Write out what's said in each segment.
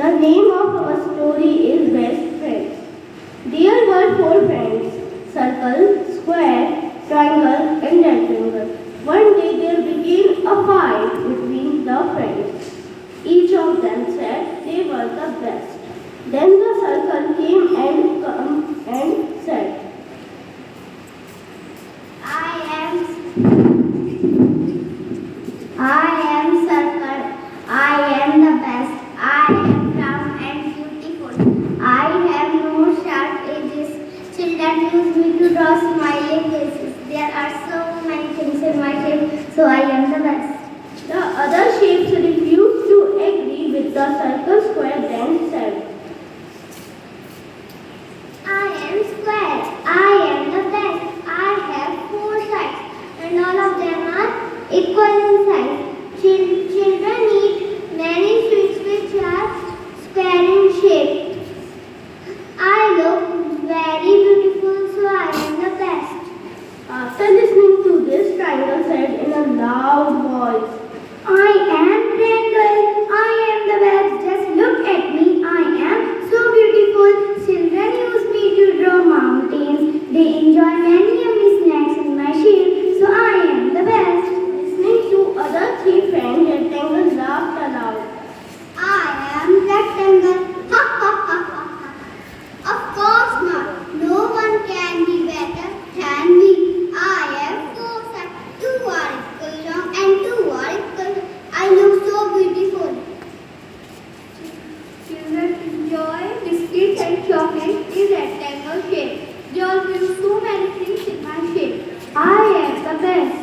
The name of our story is Best Friends. There were four friends: circle, square, triangle, and rectangle. One day there began a fight between the friends. Each of them said they were the best. Then the circle came and said, I am circle. I am the best. I am round and beautiful. I have no sharp edges. Children use me to draw smiling faces. There are so many things in my shape, so I am the best. the other shapes refused to agree with the circle square then said, I am square. I am the best. I have four sides, and all of them are equal in size. Children eat many sweets which are square in shape. I look very beautiful, so I am the best. After listening to this, triangle said in a loud voice, I am triangle. I am the best. Just look at me. I am so beautiful. Children use me to draw mountains. They enjoy many yummy snacks in my shape, so I am the best. Listening to other three friends, rectangle laughed aloud. I am rectangle. Ha ha ha ha ha. Of course not. No one can be better than me. I have four sides. Two are equal long and two are equal. I look so beautiful. Children enjoy biscuits and chocolates in rectangle shape. They all do so many things in my shape. I am the best.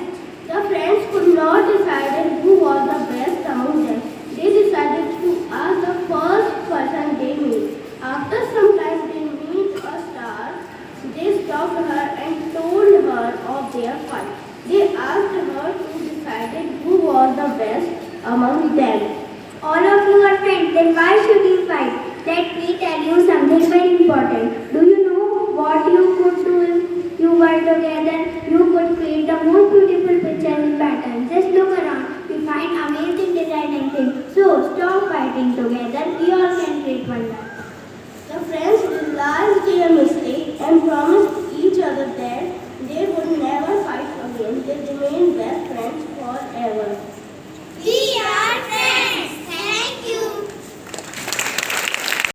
The friends could not decide who was the best among them. They decided to ask the first person they meet. After some time they meet a star. They stopped her and told her of their fight. They asked her to decide who was the best among them. All of you are friends, then why should you fight? Let me tell you something very important. Do you know what you could do if you were together? You could create the most beautiful pictures and patterns. Just look around. We find amazing design and things. So stop fighting together. We all can create wonders. The friends realized their